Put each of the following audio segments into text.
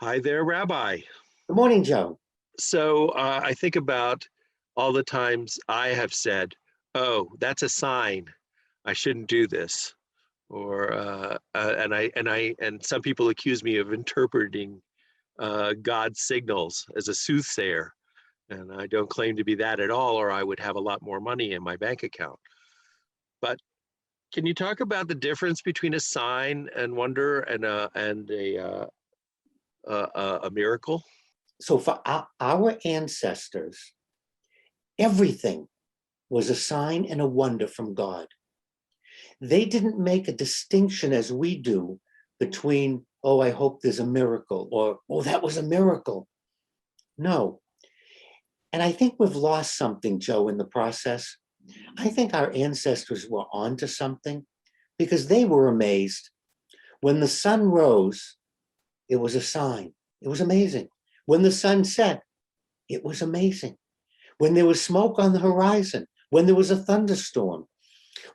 Hi there, Rabbi. Good morning, Joe. I think about all the times I have said, "Oh, that's a sign. I shouldn't do this," or and some people accuse me of interpreting God's signals as a soothsayer, and I don't claim to be that at all, or I would have a lot more money in my bank account. But can you talk about the difference between a sign and wonder and a miracle? So for our ancestors, everything was a sign and a wonder from God. They didn't make a distinction as we do between, oh, I hope there's a miracle, or, oh, that was a miracle. No. And I think we've lost something, Joe, in the process. I think our ancestors were onto something because they were amazed. When the sun rose, it was a sign. It was amazing. When the sun set, it was amazing. When there was smoke on the horizon, when there was a thunderstorm,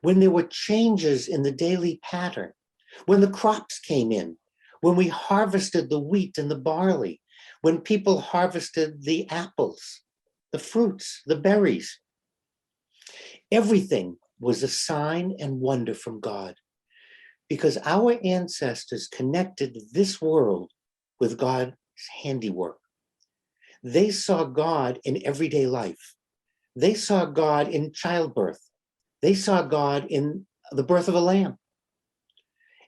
when there were changes in the daily pattern, when the crops came in, when we harvested the wheat and the barley, when people harvested the apples, the fruits, the berries, everything was a sign and wonder from God because our ancestors connected this world with God's handiwork. They saw God in everyday life. They saw God in childbirth. They saw God in the birth of a lamb.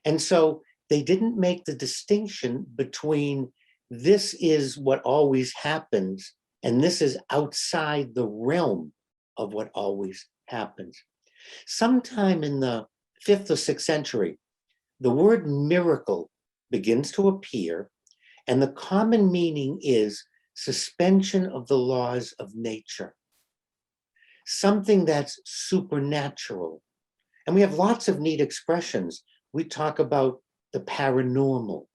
And so they didn't make the distinction between this is what always happens and this is outside the realm of what always happens. Sometime in the 5th or 6th century, the word miracle begins to appear, and the common meaning is suspension of the laws of nature, something that's supernatural. And we have lots of neat expressions. We talk about the paranormal.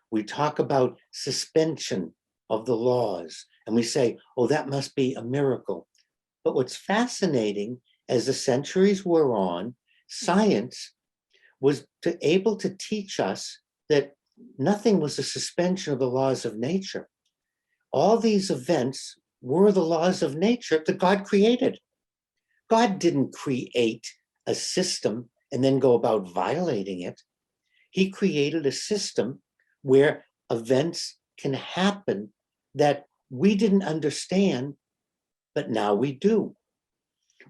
We talk about suspension of the laws. And we say, oh, that must be a miracle. But what's fascinating, as the centuries wore on, science was able to teach us that nothing was a suspension of the laws of nature. All these events were the laws of nature that God created. God didn't create a system and then go about violating it. He created a system where events can happen that we didn't understand, but now we do.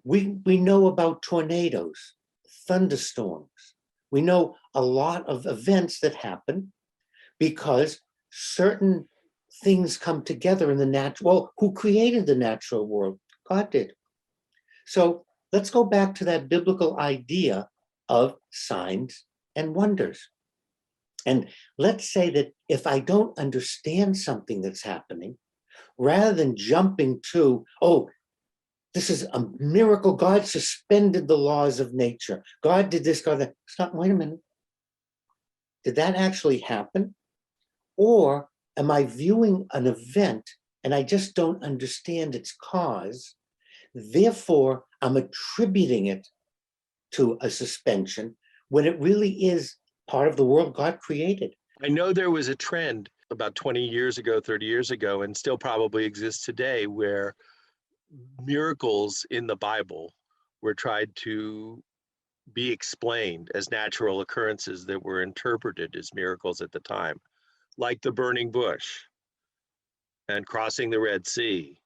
We know about tornadoes, thunderstorms. We know a lot of events that happen because certain things come together in the natural. Well, who created the natural world? God did. So let's go back to that biblical idea of signs and wonders. And let's say that if I don't understand something that's happening, rather than jumping to, oh, this is a miracle, God suspended the laws of nature. God did this, God that. Stop, wait a minute. Did that actually happen? Or am I viewing an event and I just don't understand its cause? Therefore, I'm attributing it to a suspension when it really is part of the world God created. I know there was a trend about 20 years ago, 30 years ago, and still probably exists today, where miracles in the Bible were tried to be explained as natural occurrences that were interpreted as miracles at the time, like the burning bush and crossing the Red Sea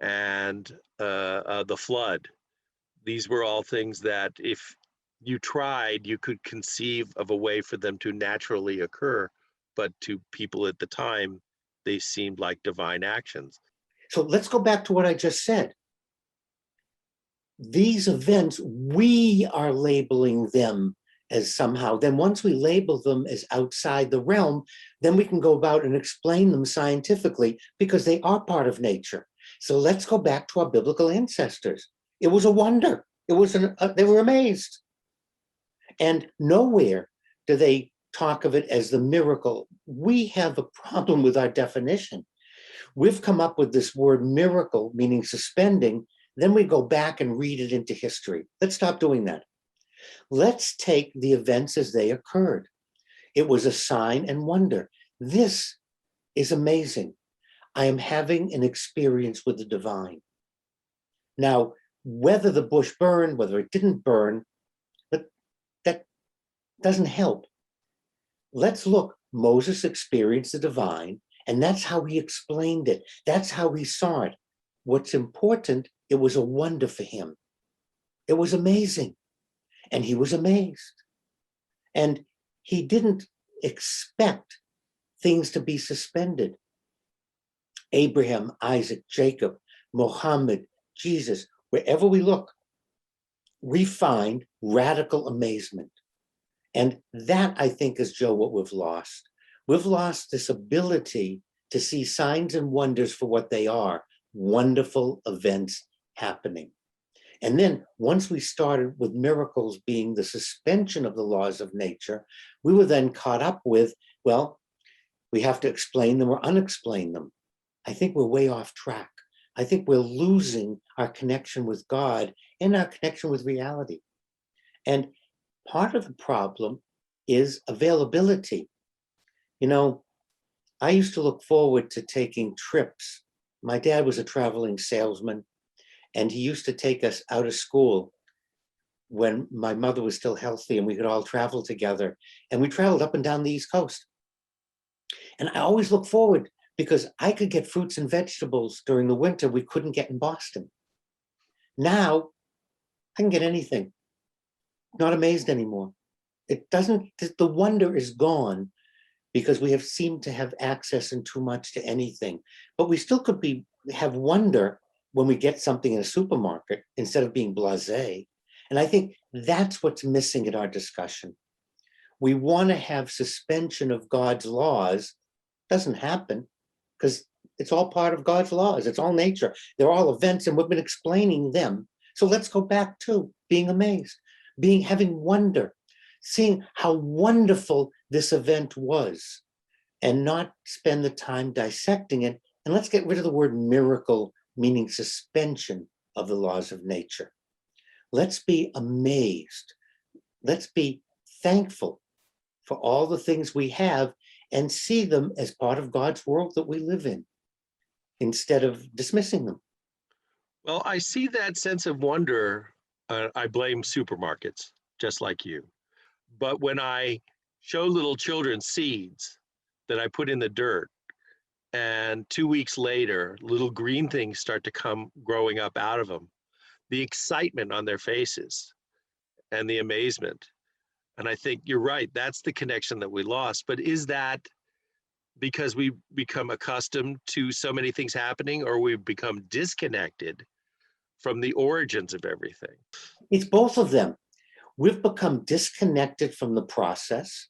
and the flood. These were all things that if you tried, you could conceive of a way for them to naturally occur, but to people at the time, they seemed like divine actions. So let's go back to what I just said. These events, we are labeling them as somehow. Then once we label them as outside the realm, then we can go about and explain them scientifically because they are part of nature. So let's go back to our biblical ancestors. It was a wonder. It was they were amazed. And nowhere do they talk of it as the miracle. We have a problem with our definition. We've come up with this word miracle, meaning suspending. Then we go back and read it into history. Let's stop doing that. Let's take the events as they occurred. It was a sign and wonder. This is amazing. I am having an experience with the divine. Now, whether the bush burned, whether it didn't burn, but that doesn't help. Let's look. Moses experienced the divine, and that's how he explained it. That's how he saw it. What's important, it was a wonder for him. It was amazing, and he was amazed. And he didn't expect things to be suspended. Abraham, Isaac, Jacob, Muhammad, Jesus, wherever we look, we find radical amazement. And that, I think, is, Joe, what we've lost. We've lost this ability to see signs and wonders for what they are, wonderful events happening. And then once we started with miracles being the suspension of the laws of nature, we were then caught up with, well, we have to explain them or unexplain them. I think we're way off track. I think we're losing our connection with God and our connection with reality. And part of the problem is availability. You know, I used to look forward to taking trips. My dad was a traveling salesman, and he used to take us out of school when my mother was still healthy and we could all travel together. And we traveled up and down the East Coast. And I always look forward because I could get fruits and vegetables during the winter we couldn't get in Boston. Now, I can get anything. Not amazed anymore. It doesn't, the wonder is gone because we have seemed to have access and too much to anything. But we still could have wonder when we get something in a supermarket instead of being blasé. And I think that's what's missing in our discussion. We want to have suspension of God's laws. Doesn't happen because it's all part of God's laws. It's all nature. They're all events and we've been explaining them. So let's go back to being amazed, having wonder, seeing how wonderful this event was and not spend the time dissecting it. And let's get rid of the word miracle, meaning suspension of the laws of nature. Let's be amazed. Let's be thankful for all the things we have and see them as part of God's world that we live in instead of dismissing them. Well, I see that sense of wonder. I blame supermarkets, just like you. But when I show little children seeds that I put in the dirt, and 2 weeks later, little green things start to come growing up out of them, the excitement on their faces and the amazement. And I think you're right, that's the connection that we lost. But is that because we become accustomed to so many things happening, or we've become disconnected from the origins of everything? It's both of them. We've become disconnected from the process,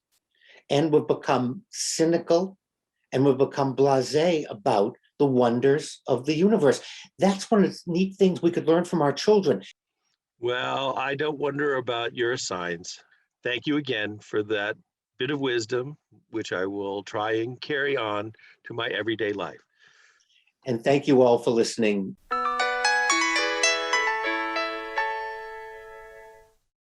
and we've become cynical, and we've become blasé about the wonders of the universe. That's one of the neat things we could learn from our children. Well, I don't wonder about your signs. Thank you again for that bit of wisdom, which I will try and carry on to my everyday life. And thank you all for listening.